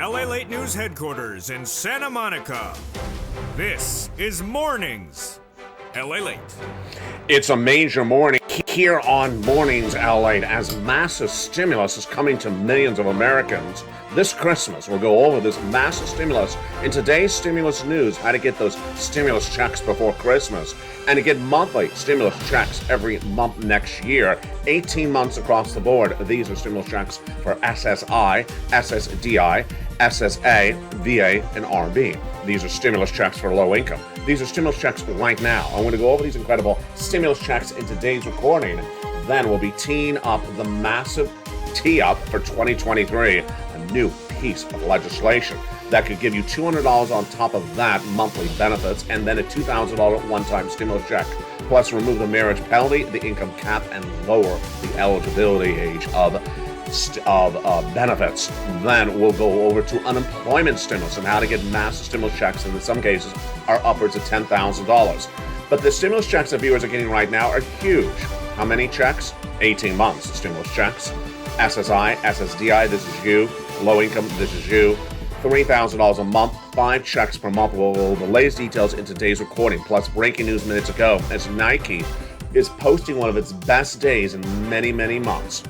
LA Late News headquarters in Santa Monica. This is Mornings LA Late. It's a major morning here on Mornings LA as massive stimulus is coming to millions of Americans. This Christmas, we'll go over this massive stimulus in today's stimulus news, how to get those stimulus checks before Christmas, and to get monthly stimulus checks every month next year, 18 months across the board. These are stimulus checks for SSI, SSDI, SSA, VA, and RB. These are stimulus checks for low income. These are stimulus checks right now. I'm going to go over these incredible stimulus checks in today's recording. Then we'll be teeing up the massive tee-up for 2023, a new piece of legislation that could give you $200 on top of that monthly benefits, and then a $2,000 one-time stimulus check. Plus, remove the marriage penalty, the income cap, and lower the eligibility age of benefits. Then we'll go over to unemployment stimulus and how to get massive stimulus checks, and in some cases are upwards of $10,000. But the stimulus checks that viewers are getting right now are huge. How many checks? 18 months of stimulus checks. SSI, SSDI, this is you. Low income, this is you. $3,000 a month, 5 checks per month. We'll go over the latest details in today's recording. Plus, breaking news minutes ago, as Nike is posting one of its best days in many, many months.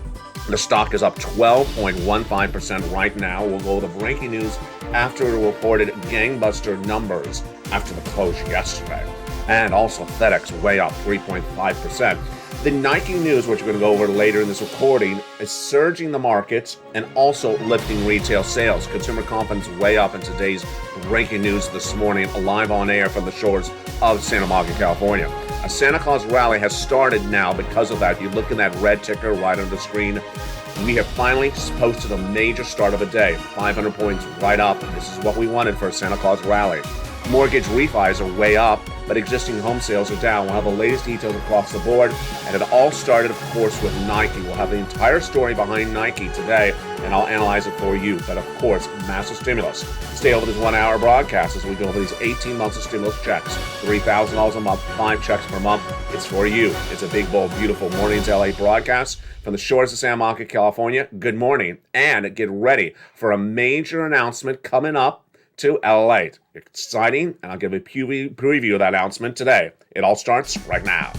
The stock is up 12.15% right now. We'll go over the breaking news after it reported gangbuster numbers after the close yesterday. And also FedEx way up 3.5%. The Nike news, which we're going to go over later in this recording, is surging the markets and also lifting retail sales. Consumer confidence way up in today's breaking news this morning, live on air from the shores of Santa Monica, California. A Santa Claus rally has started now because of that. You look at that red ticker right on the screen. We have finally posted a major start of a day. 500 points right up. This is what we wanted for a Santa Claus rally. Mortgage refis are way up, but existing home sales are down. We'll have the latest details across the board, and it all started, of course, with Nike. We'll have the entire story behind Nike today, and I'll analyze it for you. But, of course, massive stimulus. Stay over this 1-hour broadcast as we go over these 18 months of stimulus checks. $3,000 a month, 5 checks per month. It's for you. It's a big, bold, beautiful Mornings LA broadcast from the shores of Santa Monica, California. Good morning, and get ready for a major announcement coming up to LA. Exciting, and I'll give a preview of that announcement today. It all starts right now.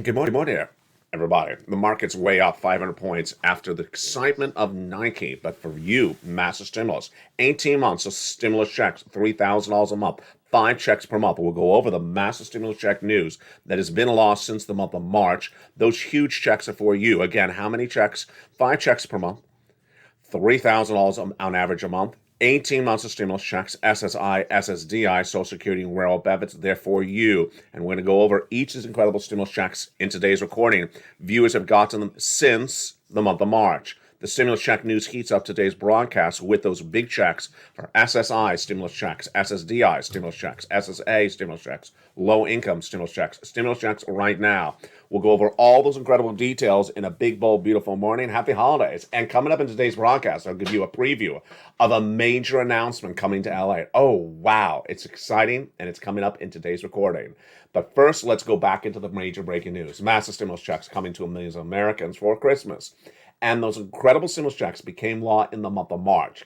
Good morning, everybody. The market's way up 500 points after the excitement of Nike. But for you, massive stimulus. 18 months of stimulus checks, $3,000 a month, 5 checks per month. We'll go over the massive stimulus check news that has been lost since the month of March. Those huge checks are for you. Again, how many checks? 5 checks per month, $3,000 on average a month. 18 months of stimulus checks, SSI, SSDI, Social Security, and rural benefits, they're for you. And we're going to go over each of these incredible stimulus checks in today's recording. Viewers have gotten them since the month of March. The stimulus check news heats up today's broadcast with those big checks for SSI stimulus checks, SSDI stimulus checks, SSA stimulus checks, low income stimulus checks right now. We'll go over all those incredible details in a big, bold, beautiful morning. Happy holidays. And coming up in today's broadcast, I'll give you a preview of a major announcement coming to LA. Oh, wow. It's exciting, and it's coming up in today's recording. But first, let's go back into the major breaking news. Massive stimulus checks coming to millions of Americans for Christmas. And those incredible stimulus checks became law in the month of March.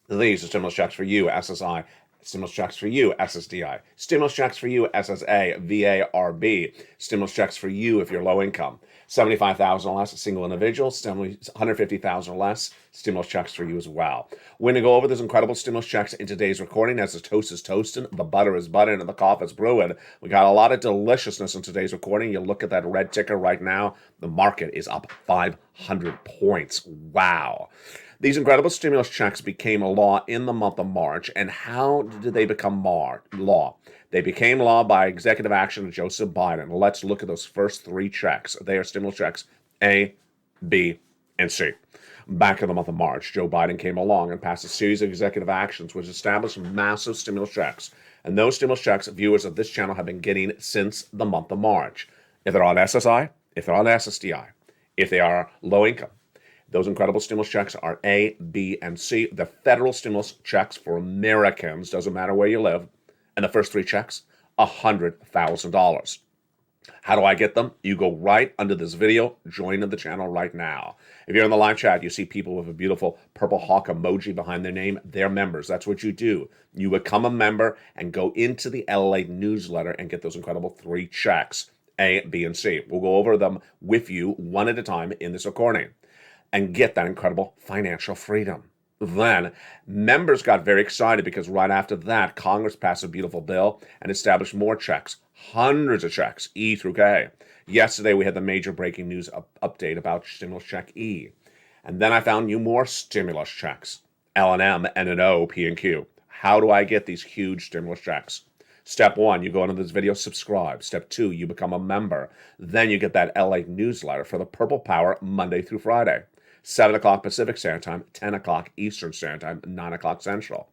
These are stimulus checks for you, SSI. Stimulus checks for you, SSDI. Stimulus checks for you, SSA, VA, RB. Stimulus checks for you if you're low income. $75,000 or less, a single individual. $150,000 or less, stimulus checks for you as well. We're going to go over those incredible stimulus checks in today's recording as the toast is toasting, the butter is buttering, and the coffee is brewing. We got a lot of deliciousness in today's recording. You look at that red ticker right now, the market is up 500 points. Wow. These incredible stimulus checks became a law in the month of March. And how did they become law? They became law by executive action of Joseph Biden. Let's look at those first 3 checks. They are stimulus checks A, B, and C. Back in the month of March, Joe Biden came along and passed a series of executive actions which established massive stimulus checks. And those stimulus checks viewers of this channel have been getting since the month of March. If they're on SSI, if they're on SSDI, if they are low income, those incredible stimulus checks are A, B, and C. The federal stimulus checks for Americans, doesn't matter where you live, and the first three checks, $100,000. How do I get them? You go right under this video, join the channel right now. If you're in the live chat, you see people with a beautiful purple hawk emoji behind their name. They're members. That's what you do. You become a member and go into the LA newsletter and get those incredible three checks, A, B, and C. We'll go over them with you one at a time in this recording and get that incredible financial freedom. Then, members got very excited because right after that, Congress passed a beautiful bill and established more checks, hundreds of checks, E through K. Yesterday, we had the major breaking news update about stimulus check E. And then I found new more stimulus checks, L and M, N and O, P and Q. How do I get these huge stimulus checks? Step 1, you go into this video, subscribe. Step 2, you become a member. Then you get that LA newsletter for the Purple Power Monday through Friday. 7 o'clock Pacific Standard Time, 10 o'clock Eastern Standard Time, 9 o'clock Central.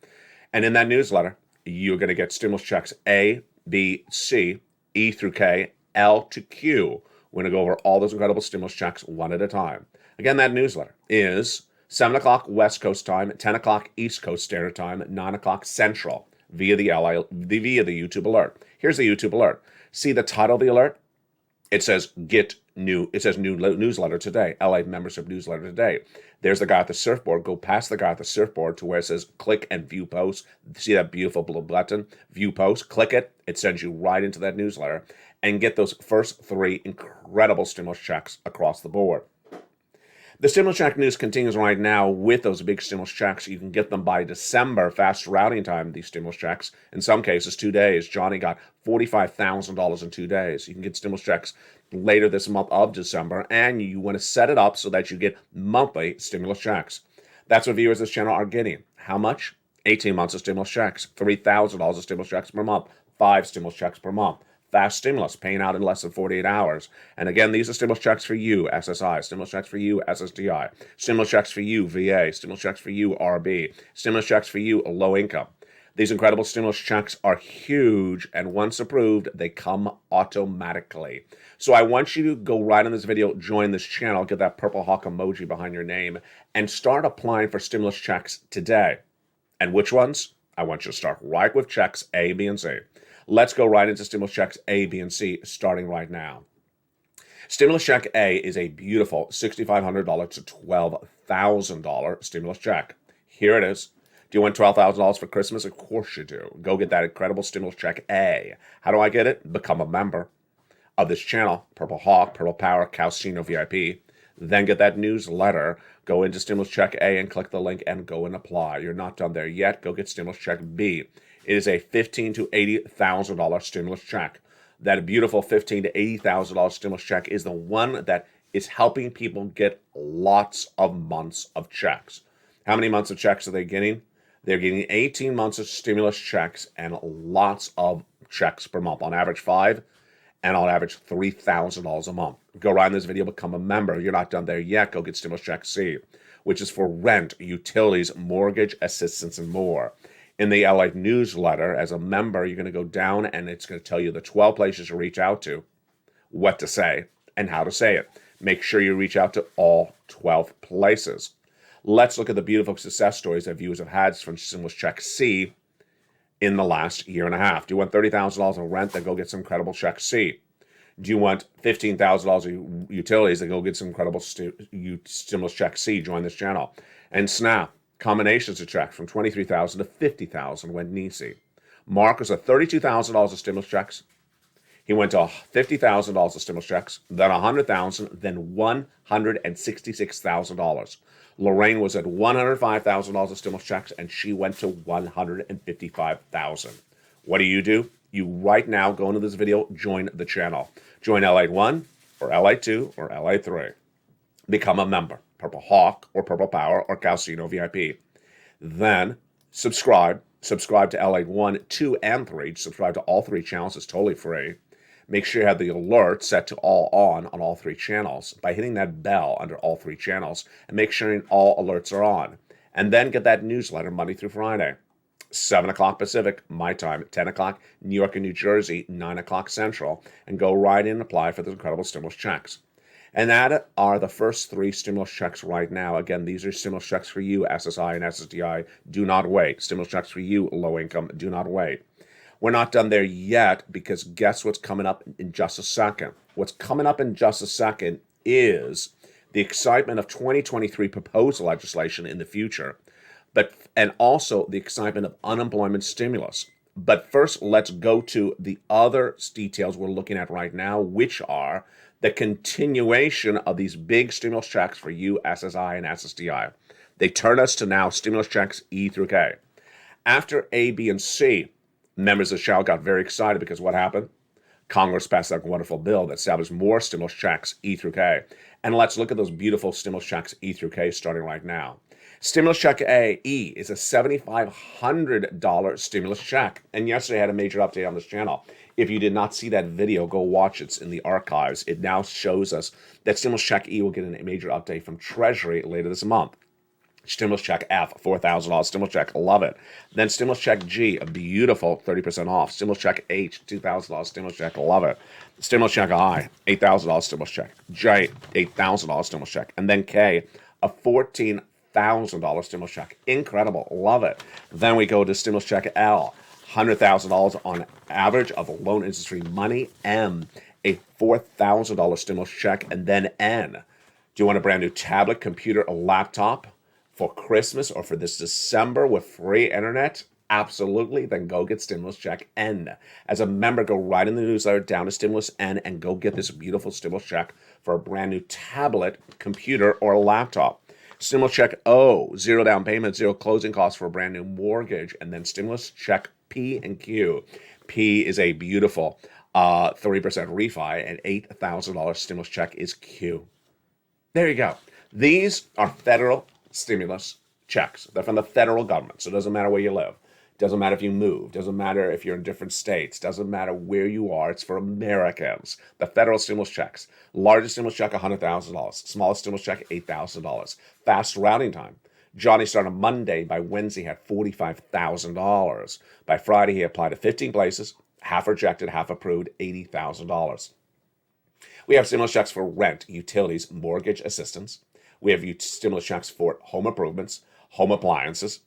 And in that newsletter, you're going to get stimulus checks A, B, C, E through K, L to Q. We're going to go over all those incredible stimulus checks one at a time. Again, that newsletter is 7 o'clock West Coast time, 10 o'clock East Coast Standard Time, 9 o'clock Central via the YouTube alert. Here's the YouTube alert. See the title of the alert? It says new newsletter today, LA membership newsletter today. There's the guy at the surfboard. Go past the guy at the surfboard to where it says click and view post. See that beautiful blue button, view post? Click it. It sends you right into that newsletter and get those first three incredible stimulus checks across the board. The stimulus check news continues right now with those big stimulus checks. You can get them by December, fast routing time, these stimulus checks. In some cases, 2 days. Johnny got $45,000 in 2 days. You can get stimulus checks later this month of December, and you want to set it up so that you get monthly stimulus checks. That's what viewers of this channel are getting. How much? 18 months of stimulus checks, $3,000 of stimulus checks per month, 5 stimulus checks per month. Fast stimulus, paying out in less than 48 hours. And again, these are stimulus checks for you, SSI, stimulus checks for you, SSDI, stimulus checks for you, VA, stimulus checks for you, RB, stimulus checks for you, low income. These incredible stimulus checks are huge, and once approved, they come automatically. So I want you to go right in this video, join this channel, get that purple hawk emoji behind your name, and start applying for stimulus checks today. And which ones? I want you to start right with checks A, B, and C. Let's go right into stimulus checks A, B, and C, starting right now. Stimulus check A is a beautiful $6,500 to $12,000 stimulus check. Here it is. Do you want $12,000 for Christmas? Of course you do. Go get that incredible stimulus check A. How do I get it? Become a member of this channel, Purple Hawk, Purple Power, Calcino VIP. Then get that newsletter. Go into stimulus check A and click the link and go and apply. You're not done there yet. Go get stimulus check B. It is a $15,000 to $80,000 stimulus check. That beautiful $15,000 to $80,000 stimulus check is the one that is helping people get lots of months of checks. How many months of checks are they getting? They're getting 18 months of stimulus checks and lots of checks per month. On average, 5 and on average, $3,000 a month. Go right in this video, become a member. You're not done there yet. Go get stimulus check C, which is for rent, utilities, mortgage assistance, and more. In the LA newsletter, as a member, you're going to go down and it's going to tell you the 12 places to reach out to, what to say, and how to say it. Make sure you reach out to all 12 places. Let's look at the beautiful success stories that viewers have had from stimulus check C in the last year and a half. Do you want $30,000 in rent? Then go get some incredible check C. Do you want $15,000 in utilities? Then go get some incredible stimulus check C. Join this channel. And SNAP, combinations of checks from $23,000 to $50,000 went NICE. Mark was at $32,000 of stimulus checks. He went to $50,000 of stimulus checks, then $100,000, then $166,000. Lorraine was at $105,000 of stimulus checks, and she went to $155,000. What do? You right now go into this video, join the channel. Join LA1 or LA2 or LA3. Become a member, Purple Hawk or Purple Power or Calcino VIP. Then subscribe to LA1, 2, and 3. Subscribe to all 3 channels. It's totally free. Make sure you have the alert set to all on all three channels by hitting that bell under all three channels and make sure all alerts are on. And then get that newsletter Monday through Friday. 7 o'clock Pacific, my time, 10 o'clock New York and New Jersey, 9 o'clock Central, and go right in and apply for the incredible stimulus checks. And that are the first three stimulus checks right now. Again, these are stimulus checks for you, SSI and SSDI. Do not wait. Stimulus checks for you, low income. Do not wait. We're not done there yet because guess what's coming up in just a second? What's coming up in just a second is the excitement of 2023 proposed legislation in the future, and also the excitement of unemployment stimulus. But first, let's go to the other details we're looking at right now, which are the continuation of these big stimulus checks for you, SSI and SSDI. They turn us to now stimulus checks E through K. After A, B, and C, members of the show got very excited because what happened? Congress passed that wonderful bill that established more stimulus checks E through K. And let's look at those beautiful stimulus checks E through K starting right now. Stimulus check E is a $7,500 stimulus check. And yesterday I had a major update on this channel. If you did not see that video, go watch it. It's in the archives. It now shows us that stimulus check E will get a major update from Treasury later this month. Stimulus check F, $4,000 stimulus check, love it. Then stimulus check G, a beautiful 30% off. Stimulus check H, $2,000 stimulus check, love it. Stimulus check I, $8,000 stimulus check. J, $8,000 stimulus check. And then K, a $14,000 stimulus check. Incredible, love it. Then we go to stimulus check L, $100,000 on average of loan industry money. M, a $4,000 stimulus check. And then N, do you want a brand new tablet, computer, or laptop for Christmas or for this December with free internet? Absolutely. Then go get stimulus check N. As a member, go right in the newsletter down to stimulus N and go get this beautiful stimulus check for a brand new tablet, computer, or laptop. Stimulus check O, zero down payment, zero closing costs for a brand new mortgage. And then stimulus check P and Q. P is a beautiful 30% refi, and $8,000 stimulus check is Q. There you go. These are federal stimulus checks. They're from the federal government, so it doesn't matter where you live. Doesn't matter if you move. Doesn't matter if you're in different states. Doesn't matter where you are. It's for Americans. The federal stimulus checks. Largest stimulus check, $100,000. Smallest stimulus check, $8,000. Fast routing time. Johnny started on Monday. By Wednesday, he had $45,000. By Friday, he applied to 15 places. Half rejected, half approved, $80,000. We have stimulus checks for rent, utilities, mortgage assistance. We have stimulus checks for home improvements, home appliances.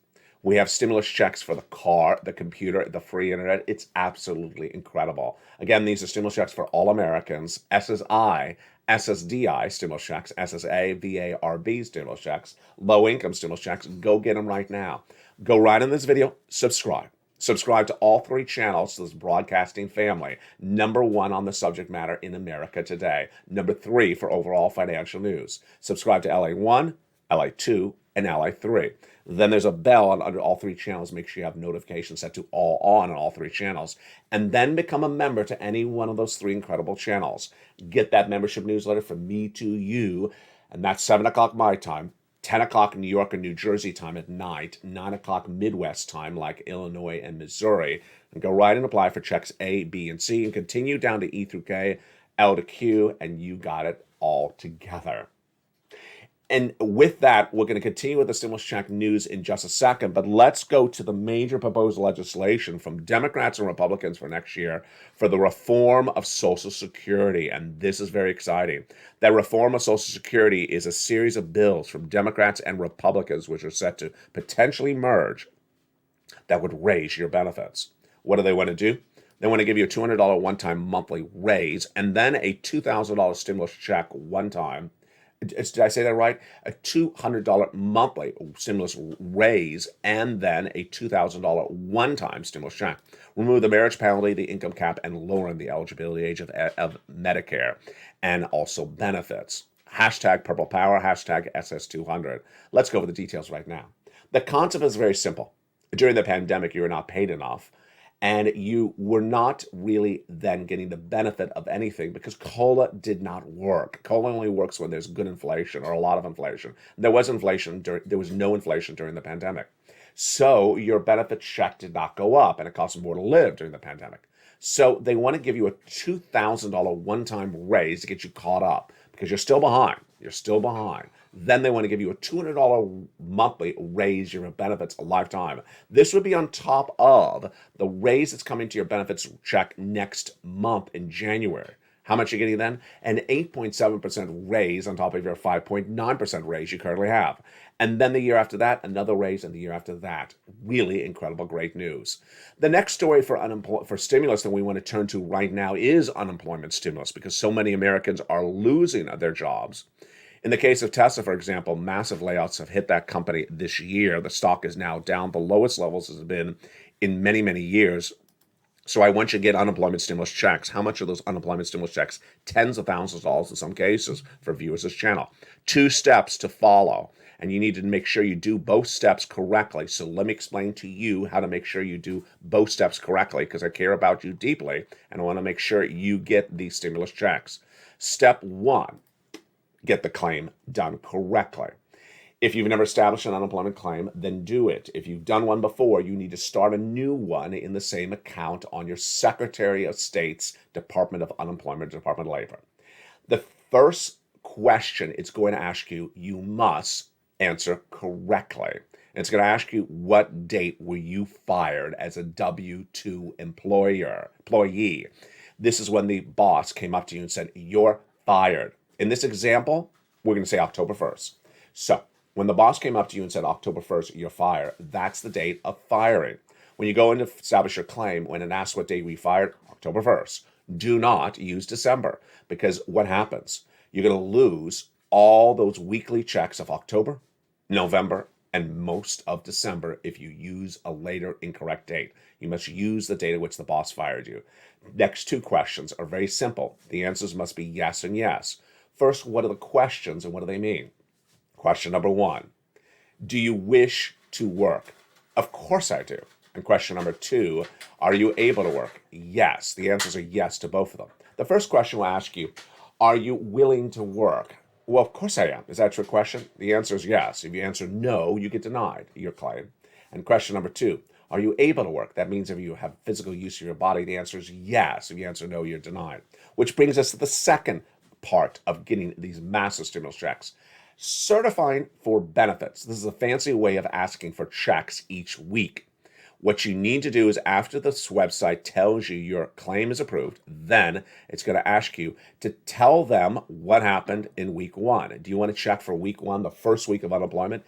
We have stimulus checks for the car, the computer, the free internet. It's absolutely incredible. Again, these are stimulus checks for all Americans. SSI, SSDI stimulus checks, SSA, VA, RB stimulus checks, low-income stimulus checks. Go get them right now. Go right in this video, subscribe. Subscribe to all three channels to this broadcasting family. Number one on the subject matter in America today. Number three for overall financial news. Subscribe to LA1, LA2, and LA3. Then there's a bell under all three channels. Make sure you have notifications set to all on all three channels. And then become a member to any one of those three incredible channels. Get that membership newsletter from me to you. And that's 7 o'clock my time, 10 o'clock New York and New Jersey time at night, 9 o'clock Midwest time like Illinois and Missouri. And go right and apply for checks A, B, and C and continue down to E through K, L to Q, and you got it all together. And with that, we're going to continue with the stimulus check news in just a second, but let's go to the major proposed legislation from Democrats and Republicans for next year for the reform of Social Security. And this is very exciting. That reform of Social Security is a series of bills from Democrats and Republicans, which are set to potentially merge, that would raise your benefits. What do they want to do? They want to give you a $200 one-time monthly raise and then a $2,000 stimulus check one time. Did I say that right? A $200 monthly stimulus raise and then a $2,000 one-time stimulus check. Remove the marriage penalty, the income cap, and lowering the eligibility age of Medicare and also benefits. Hashtag Purple Power, hashtag SS200. Let's go over the details right now. The concept is very simple. During the pandemic, you were not paid enough. And you were not really then getting the benefit of anything because COLA did not work. COLA only works when there's good inflation or a lot of inflation. There was no inflation during the pandemic. So your benefit check did not go up and it cost more to live during the pandemic. So they want to give you a $2,000 one-time raise to get you caught up because you're still behind. You're still behind. Then they want to give you a $200 monthly raise your benefits a lifetime. This would be on top of the raise that's coming to your benefits check next month in January. How much are you getting then? An 8.7% raise on top of your 5.9% raise you currently have. And then the year after that, another raise, and the year after that. Really incredible, great news. The next story for stimulus that we want to turn to right now is unemployment stimulus, because so many Americans are losing their jobs. In the case of Tesla, for example, massive layoffs have hit that company this year. The stock is now down the lowest levels it's been in many, many years. So I want you to get unemployment stimulus checks. How much are those unemployment stimulus checks? Tens of thousands of dollars in some cases for viewers of this channel. 2 steps to follow, and you need to make sure you do both steps correctly. So let me explain to you how to make sure you do both steps correctly, because I care about you deeply, and I want to make sure you get these stimulus checks. Step 1, get the claim done correctly. If you've never established an unemployment claim, then do it. If you've done one before, you need to start a new one in the same account on your Secretary of State's Department of Unemployment, Department of Labor. The first question it's going to ask you, you must answer correctly. And it's going to ask you, what date were you fired as a W-2 employee? This is when the boss came up to you and said, you're fired. In this example, we're going to say October 1st. So when the boss came up to you and said October 1st, you're fired, that's the date of firing. When you go in to establish your claim, when it asks what date were you fired, October 1st. Do not use December, because what happens? You're going to lose all those weekly checks of October, November, and most of December if you use a later incorrect date. You must use the date at which the boss fired you. Next 2 questions are very simple. The answers must be yes and yes. First, what are the questions and what do they mean? Question number 1, do you wish to work? Of course I do. And question number 2, are you able to work? Yes. The answers are yes to both of them. The first question will ask you, are you willing to work? Well, of course I am. Is that your question? The answer is yes. If you answer no, you get denied your claim. And question number 2, are you able to work? That means if you have physical use of your body, the answer is yes. If you answer no, you're denied. Which brings us to the second part of getting these massive stimulus checks. Certifying for benefits. This is a fancy way of asking for checks each week. What you need to do is, after this website tells you your claim is approved, then it's going to ask you to tell them what happened in week 1. Do you want to check for week 1, the first week of unemployment?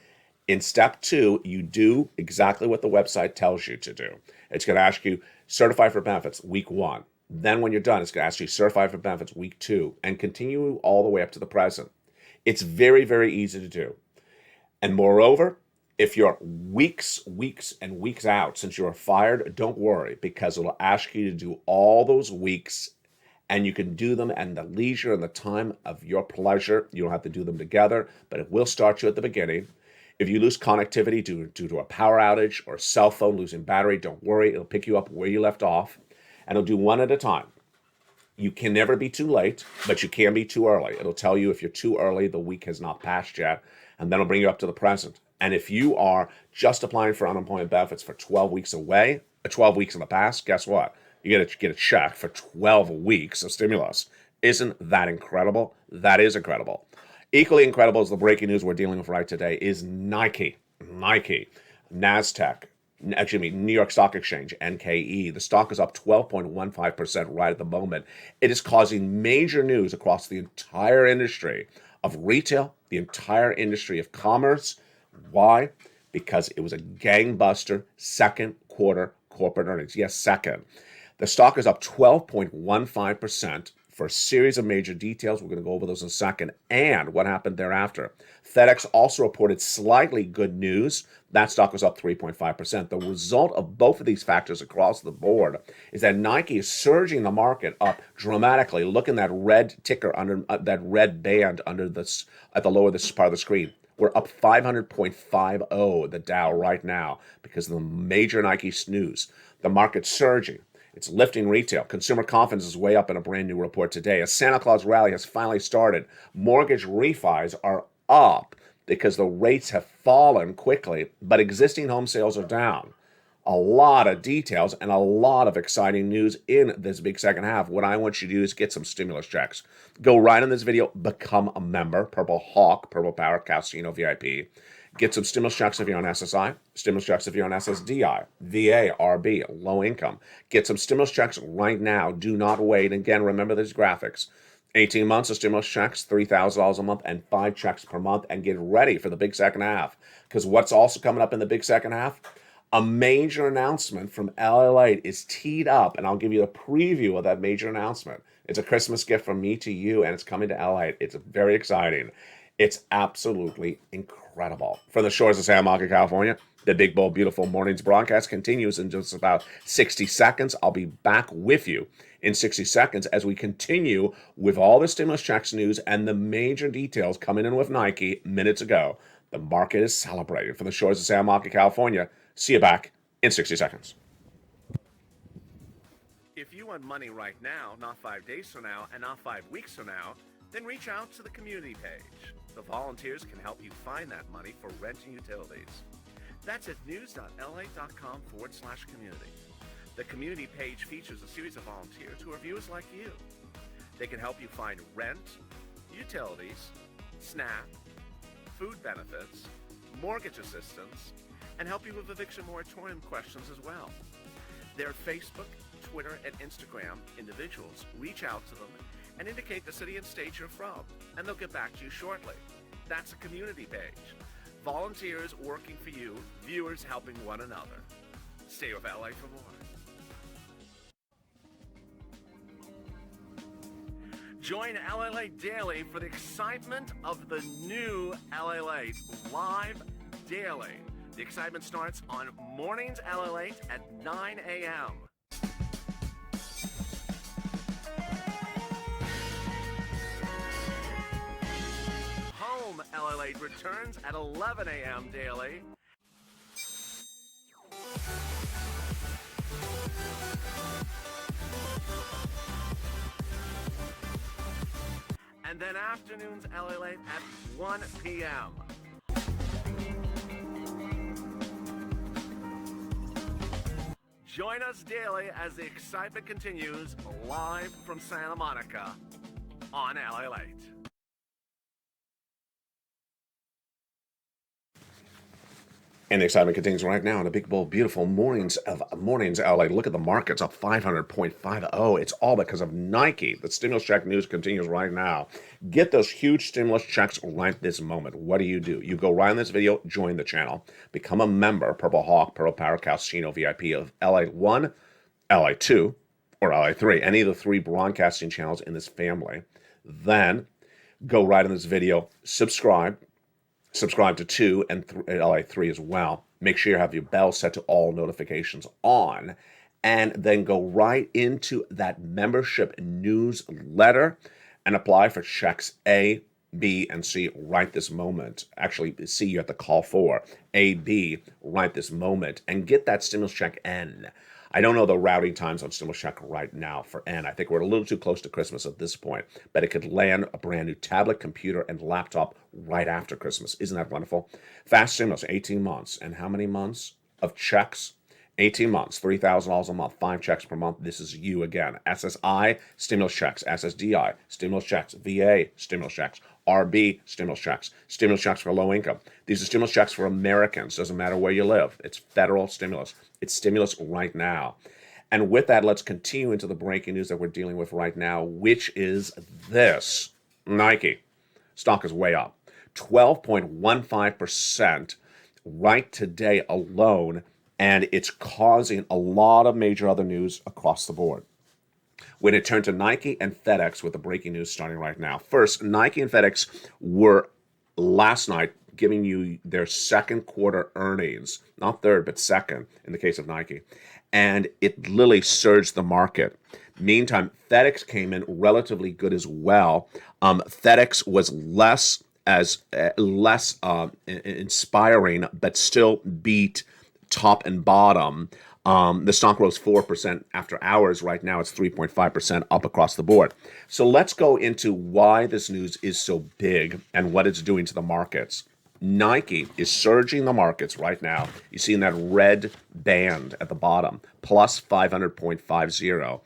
In step 2, you do exactly what the website tells you to do. It's going to ask you, certify for benefits, week 1. Then when you're done, it's going to ask you, certify for benefits, week 2, and continue all the way up to the present. It's very, very easy to do. And moreover, if you're weeks and weeks out since you were fired, don't worry, because it'll ask you to do all those weeks, and you can do them at the leisure and the time of your pleasure. You don't have to do them together, but it will start you at the beginning. If you lose connectivity due to a power outage or a cell phone losing battery, don't worry. It'll pick you up where you left off, and it'll do one at a time. You can never be too late, but you can be too early. It'll tell you if you're too early, the week has not passed yet, and then it'll bring you up to the present. And if you are just applying for unemployment benefits for 12 weeks away, 12 weeks in the past, guess what? You get a check for 12 weeks of stimulus. Isn't that incredible? That is incredible. Equally incredible as the breaking news we're dealing with right today is Nike, NASDAQ, New York Stock Exchange, NKE. The stock is up 12.15% right at the moment. It is causing major news across the entire industry of retail, the entire industry of commerce. Why? Because it was a gangbuster second quarter corporate earnings. Yes, second. The stock is up 12.15% for a series of major details. We're going to go over those in a second. And what happened thereafter. FedEx also reported slightly good news. That stock was up 3.5%. The result of both of these factors across the board is that Nike is surging the market up dramatically. Look in that red ticker under that red band under this at the lower this part of the screen. We're up 500.50 the Dow right now because of the major Nike news. The market's surging. It's lifting retail. Consumer confidence is way up in a brand new report today. A Santa Claus rally has finally started. Mortgage refis are up because the rates have fallen quickly, but existing home sales are down. A lot of details and a lot of exciting news in this big second half. What I want you to do is get some stimulus checks. Go right in this video, become a member, Purple Hawk, Purple Power Casino VIP. Get some stimulus checks if you're on SSI, stimulus checks if you're on SSDI, VA, RB, low income. Get some stimulus checks right now. Do not wait. Again, remember these graphics. 18 months of stimulus checks, $3,000 a month, and 5 checks per month. And get ready for the big second half. Because what's also coming up in the big second half? A major announcement from LA is teed up, and I'll give you a preview of that major announcement. It's a Christmas gift from me to you, and it's coming to LA. It's very exciting. It's absolutely incredible. From the shores of Santa Monica, California, the Big Bold Beautiful Mornings broadcast continues in just about 60 seconds. I'll be back with you in 60 seconds as we continue with all the stimulus checks news and the major details coming in with Nike minutes ago. The market is celebrating. From the shores of Santa Monica, California, see you back in 60 seconds. If you want money right now, not 5 days from now, and not 5 weeks from now, then reach out to the community page. The volunteers can help you find that money for rent and utilities. That's at news.la.com/community. The community page features a series of volunteers who are viewers like you. They can help you find rent, utilities, SNAP, food benefits, mortgage assistance, and help you with eviction moratorium questions as well. Their Facebook, Twitter, and Instagram individuals reach out to them and indicate the city and state you're from, and they'll get back to you shortly. That's a community page. Volunteers working for you, viewers helping one another. Stay with LA for more. Join LA Daily for the excitement of the new LA live daily. The excitement starts on Mornings LA at 9 a.m. Home LA returns at 11 a.m. daily. And then afternoons LA at 1 p.m. Join us daily as the excitement continues live from Santa Monica on LA Late. And the excitement continues right now in the Big Bold Beautiful Mornings LA. Look at the markets up 500.50. It's all because of Nike. The stimulus check news continues right now. Get those huge stimulus checks right this moment. What do? You go right in this video, join the channel, become a member, Purple Hawk, Purple Power Casino VIP of LA1, LA2, or LA3, any of the 3 broadcasting channels in this family. Then go right in this video, subscribe to 2 and LA3 as well. Make sure you have your bell set to all notifications on, and then go right into that membership newsletter and apply for checks A, B, and C right this moment. Actually, C you have to call for. A, B right this moment, and get that stimulus check N. I don't know the routing times on stimulus check right now for N. I think we're a little too close to Christmas at this point, but it could land a brand new tablet, computer, and laptop right after Christmas. Isn't that wonderful? Fast stimulus, 18 months. And how many months of checks? 18 months, $3,000 a month, 5 checks per month. This is you again. SSI, stimulus checks. SSDI, stimulus checks. VA, stimulus checks. RB, stimulus checks for low income. These are stimulus checks for Americans. Doesn't matter where you live. It's federal stimulus. It's stimulus right now. And with that, let's continue into the breaking news that we're dealing with right now, which is this. Nike. Stock is way up. 12.15% right today alone, and it's causing a lot of major other news across the board. We're going to turn to Nike and FedEx with the breaking news starting right now. First, Nike and FedEx were last night giving you their second quarter earnings, not third, but second in the case of Nike. And it literally surged the market. Meantime, FedEx came in relatively good as well. FedEx was less inspiring, but still beat top and bottom. The stock rose 4% after hours. Right now, it's 3.5% up across the board. So let's go into why this news is so big and what it's doing to the markets. Nike is surging the markets right now. You see in that red band at the bottom, plus 500.50.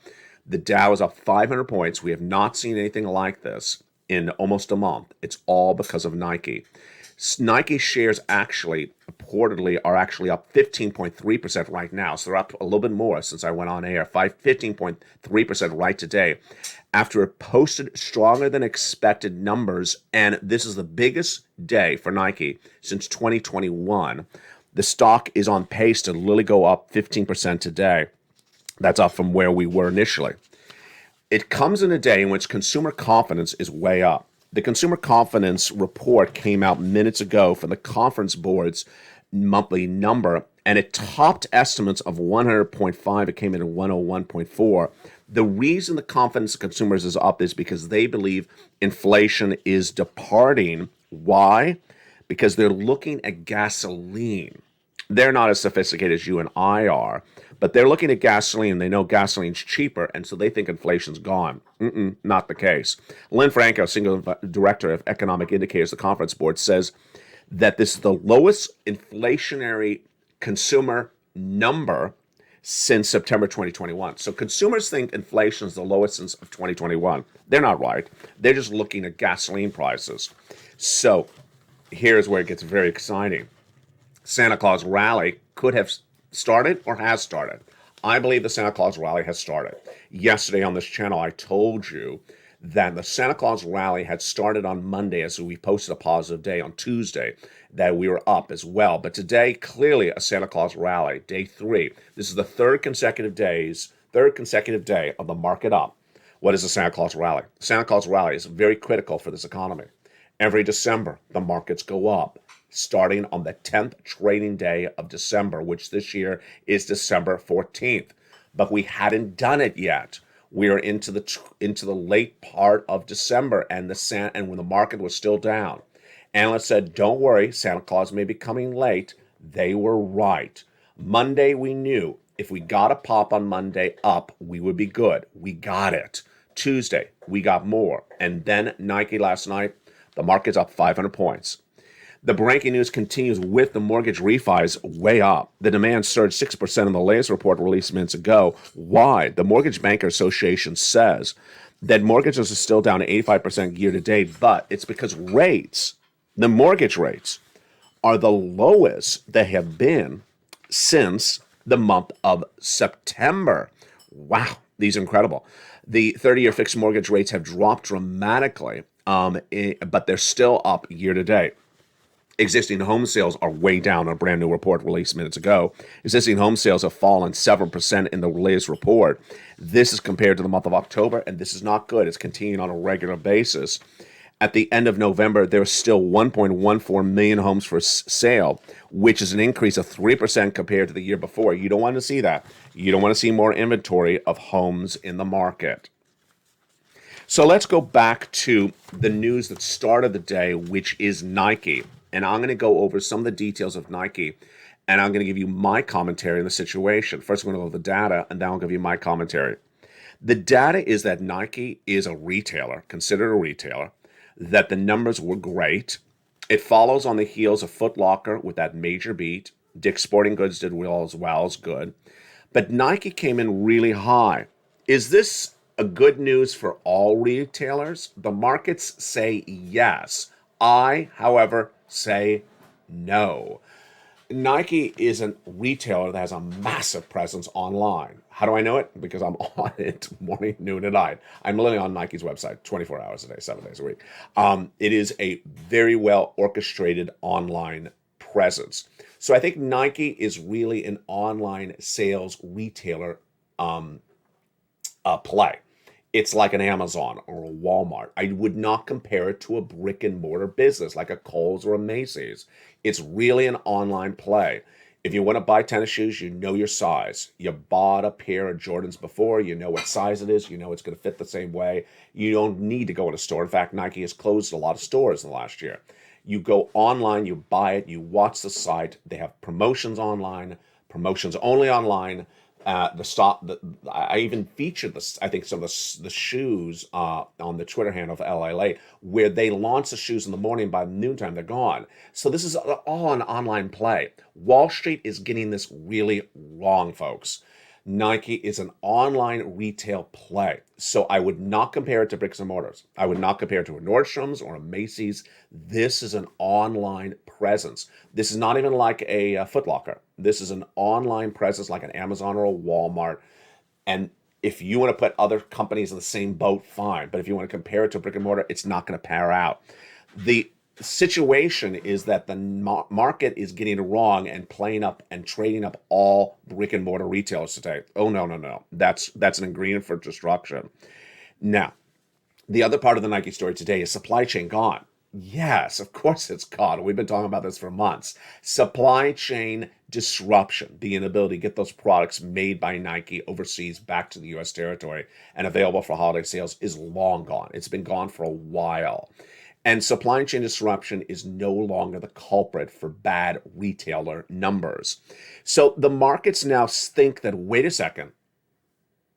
The Dow is up 500 points. We have not seen anything like this in almost a month. It's all because of Nike. Nike shares actually, reportedly, are actually up 15.3% right now. So they're up a little bit more since I went on air. 15.3% right today after it posted stronger than expected numbers. And this is the biggest day for Nike since 2021. The stock is on pace to literally go up 15% today. That's up from where we were initially. It comes in a day in which consumer confidence is way up. The consumer confidence report came out minutes ago from the Conference Board's monthly number, and it topped estimates of 100.5. It came in at 101.4. The reason the confidence of consumers is up is because they believe inflation is departing. Why? Because they're looking at gasoline. They're not as sophisticated as you and I are, but they're looking at gasoline. They know gasoline's cheaper, and so they think inflation's gone. Not the case. Lynn Franco, Senior Director of Economic Indicators, the Conference Board, says that this is the lowest inflationary consumer number since September 2021. So consumers think inflation is the lowest since of 2021. They're not right. They're just looking at gasoline prices. So here's where it gets very exciting. Santa Claus rally could have started or has started. I believe the Santa Claus rally has started. Yesterday on this channel, I told you that the Santa Claus rally had started on Monday, as we posted a positive day on Tuesday, that we were up as well. But today, clearly a Santa Claus rally, day 3. This is the third consecutive day of the market up. What is the Santa Claus rally? Santa Claus rally is very critical for this economy. Every December, the markets go up, starting on the 10th trading day of December, which this year is December 14th. But we hadn't done it yet. We are into the late part of December, and when the market was still down. Analysts said, don't worry, Santa Claus may be coming late. They were right. Monday, we knew if we got a pop on Monday up, we would be good. We got it. Tuesday, we got more. And then Nike last night, the market's up 500 points. The breaking news continues with the mortgage refis way up. The demand surged 6% in the latest report released minutes ago. Why? The Mortgage Banker Association says that mortgages are still down 85% year to date, but it's because the mortgage rates, are the lowest they have been since the month of September. Wow, these are incredible. The 30-year fixed mortgage rates have dropped dramatically, but they're still up year to date. Existing home sales are way down. A brand new report released minutes ago. Existing home sales have fallen 7% in the latest report. This is compared to the month of October, and this is not good. It's continuing on a regular basis. At the end of November, there's still 1.14 million homes for sale, which is an increase of 3% compared to the year before. You don't want to see that. You don't want to see more inventory of homes in the market. So let's go back to the news that started the day, which is Nike. And I'm going to go over some of the details of Nike, and I'm going to give you my commentary on the situation. First, I'm going to go over the data, and then I'll give you my commentary. The data is that Nike is a retailer, considered a retailer, that the numbers were great. It follows on the heels of Foot Locker with that major beat. Dick's Sporting Goods did well as good. But Nike came in really high. Is this a good news for all retailers? The markets say yes. I, however, say no. Nike is a retailer that has a massive presence online. How do I know it? Because I'm on it morning, noon, and night. I'm literally on Nike's website 24 hours a day, 7 days a week. It is a very well orchestrated online presence. So I think Nike is really an online sales retailer play. It's like an Amazon or a Walmart. I would not compare it to a brick and mortar business like a Kohl's or a Macy's. It's really an online play. If you want to buy tennis shoes, you know your size. You bought a pair of Jordans before, you know what size it is, you know it's going to fit the same way. You don't need to go in a store. In fact, Nike has closed a lot of stores in the last year. You go online, you buy it, you watch the site. They have promotions online, promotions only online. I even featured this. I think some of the shoes on the Twitter handle of LA Late, where they launch the shoes in the morning. By noontime, they're gone. So this is all an online play. Wall Street is getting this really wrong, folks. Nike is an online retail play. So I would not compare it to bricks and mortars. I would not compare it to a Nordstrom's or a Macy's. This is an online presence. This is not even like a Foot Locker. This is an online presence like an Amazon or a Walmart. And if you want to put other companies in the same boat, fine. But if you want to compare it to brick and mortar, it's not going to pair out. The situation is that the market is getting it wrong and playing up and trading up all brick and mortar retailers today. Oh, no. That's an ingredient for destruction. Now, the other part of the Nike story today is supply chain gone. Yes, of course it's gone. We've been talking about this for months. Supply chain disruption, the inability to get those products made by Nike overseas back to the U.S. territory and available for holiday sales is long gone. It's been gone for a while. And supply chain disruption is no longer the culprit for bad retailer numbers. So the markets now think that, wait a second,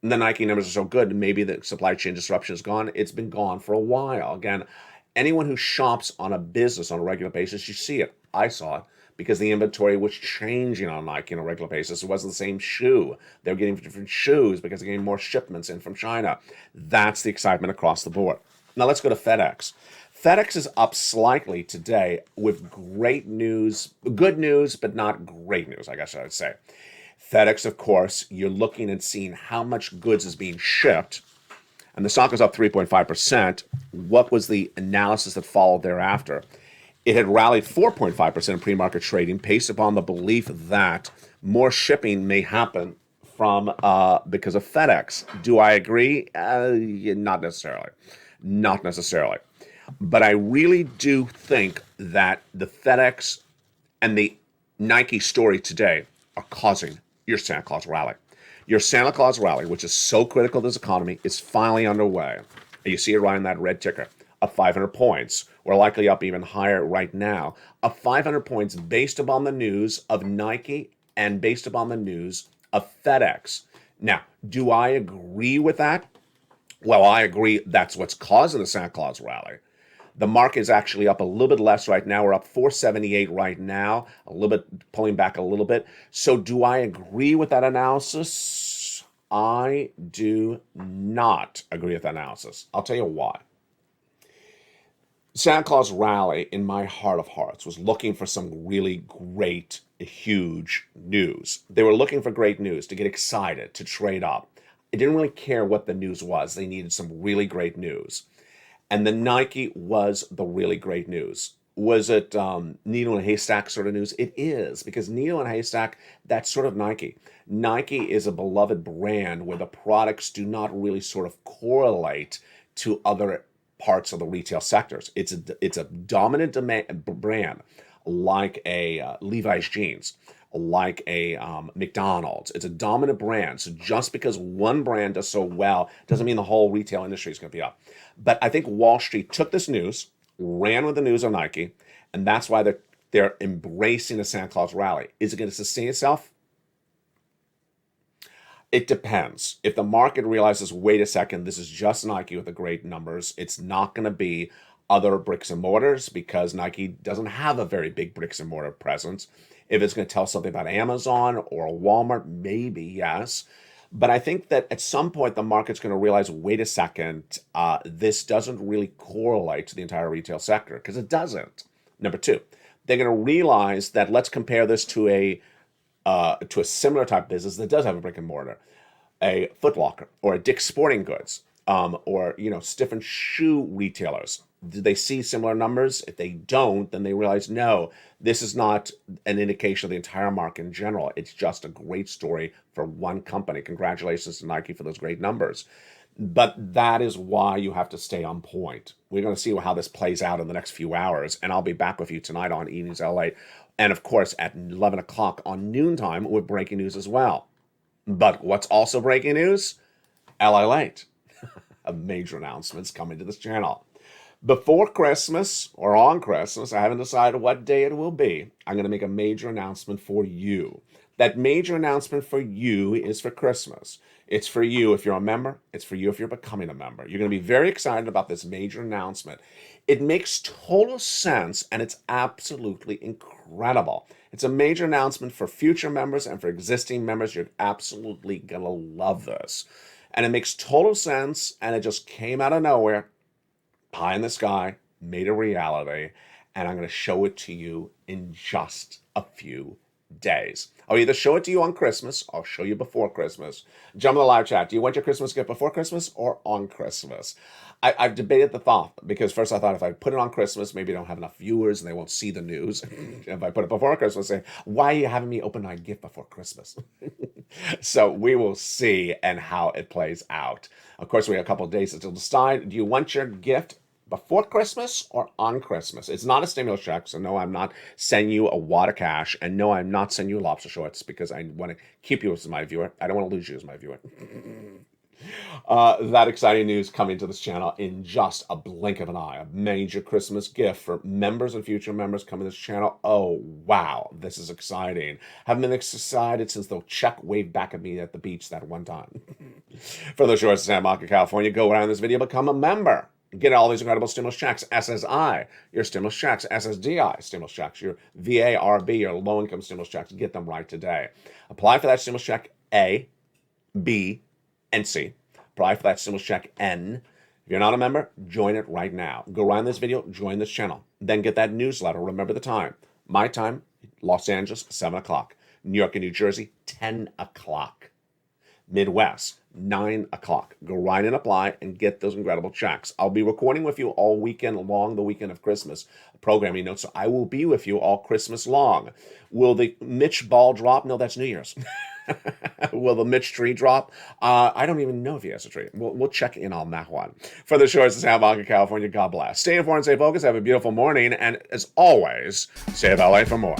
the Nike numbers are so good, maybe the supply chain disruption is gone. It's been gone for a while. Again, anyone who shops on a business on a regular basis, you see it. I saw it because the inventory was changing on Nike on a regular basis. It wasn't the same shoe. They were getting different shoes because they're getting more shipments in from China. That's the excitement across the board. Now let's go to FedEx. FedEx is up slightly today with great news, good news, but not great news, I guess I would say. FedEx, of course, you're looking and seeing how much goods is being shipped, and the stock is up 3.5%. What was the analysis that followed thereafter? It had rallied 4.5% in pre-market trading, based upon the belief that more shipping may happen from because of FedEx. Do I agree? Not necessarily. Not necessarily. But I really do think that the FedEx and the Nike story today are causing your Santa Claus rally. Your Santa Claus rally, which is so critical to this economy, is finally underway. And you see it right in that red ticker, up 500 points. We're likely up even higher right now. Up 500 points based upon the news of Nike and based upon the news of FedEx. Now, do I agree with that? Well, I agree that's what's causing the Santa Claus rally. The market is actually up a little bit less right now. We're up 478 right now, a little bit, pulling back a little bit. So do I agree with that analysis? I do not agree with that analysis. I'll tell you why. Santa Claus rally, in my heart of hearts, was looking for some really great, huge news. They were looking for great news to get excited, to trade up. They didn't really care what the news was. They needed some really great news. And the Nike was the really great news. Was it needle in a haystack sort of news? It is, because needle in a haystack, that's sort of Nike. Nike is a beloved brand where the products do not really sort of correlate to other parts of the retail sectors. It's a dominant brand, like a Levi's jeans, like a McDonald's. It's a dominant brand. So just because one brand does so well doesn't mean the whole retail industry is going to be up. But I think Wall Street took this news, ran with the news on Nike, and that's why they're embracing the Santa Claus rally. Is it going to sustain itself? It depends. If the market realizes, wait a second, this is just Nike with the great numbers, it's not going to be other bricks and mortars, because Nike doesn't have a very big bricks and mortar presence. If it's going to tell something about Amazon or Walmart, maybe, yes. But I think that at some point the market's going to realize, wait a second, this doesn't really correlate to the entire retail sector, because it doesn't. Number two, they're going to realize that let's compare this to a similar type business that does have a brick and mortar, a Foot Locker or a Dick's Sporting Goods, or different shoe retailers. Do they see similar numbers? If they don't, then they realize, no, this is not an indication of the entire market in general. It's just a great story for one company. Congratulations to Nike for those great numbers. But that is why you have to stay on point. We're going to see how this plays out in the next few hours, and I'll be back with you tonight on Evenings LA, and of course at 11 o'clock on noontime with breaking news as well. But what's also breaking news? LA Late. A major announcements coming to this channel. Before Christmas or on Christmas, I haven't decided what day it will be, I'm going to make a major announcement for you. That major announcement for you is for Christmas. It's for you if you're a member. It's for you if you're becoming a member. You're going to be very excited about this major announcement. It makes total sense, and it's absolutely incredible. It's a major announcement for future members and for existing members. You're absolutely going to love this. And it makes total sense, and it just came out of nowhere. Pie in the sky, made a reality, and I'm going to show it to you in just a few days. I'll either show it to you on Christmas, or I'll show you before Christmas. Jump in the live chat. Do you want your Christmas gift before Christmas or on Christmas? I've debated the thought, because first I thought if I put it on Christmas, maybe I don't have enough viewers and they won't see the news. If I put it before Christmas, say, why are you having me open my gift before Christmas? So we will see and how it plays out. Of course, we have a couple of days to decide. Do you want your gift before Christmas or on Christmas? It's not a stimulus check, so no, I'm not sending you a wad of cash, and no, I'm not sending you lobster shorts, because I want to keep you as my viewer. I don't want to lose you as my viewer. That exciting news coming to this channel in just a blink of an eye. A major Christmas gift for members and future members coming to this channel. Oh, wow, this is exciting. Haven't been excited since the check waved back at me at the beach that one time. For the shores of Santa Monica, California, go around this video, become a member. Get all these incredible stimulus checks. SSI, your stimulus checks. SSDI, stimulus checks. Your VARB, your low-income stimulus checks. Get them right today. Apply for that stimulus check A, B, and C. Apply for that stimulus check N. If you're not a member, join it right now. Go around this video, join this channel. Then get that newsletter. Remember the time. My time, Los Angeles, 7 o'clock. New York and New Jersey, 10 o'clock. Midwest, 9 o'clock. Go right and apply and get those incredible checks. I'll be recording with you all weekend long, the weekend of Christmas programming notes. So I will be with you all Christmas long. Will the Mitch ball drop? No, that's New Year's. Will the Mitch tree drop? I don't even know if he has a tree. We'll check in on that one. For the shores of Santa Monica, California, God bless. Stay informed, stay focused, have a beautiful morning, and as always, save LA for more.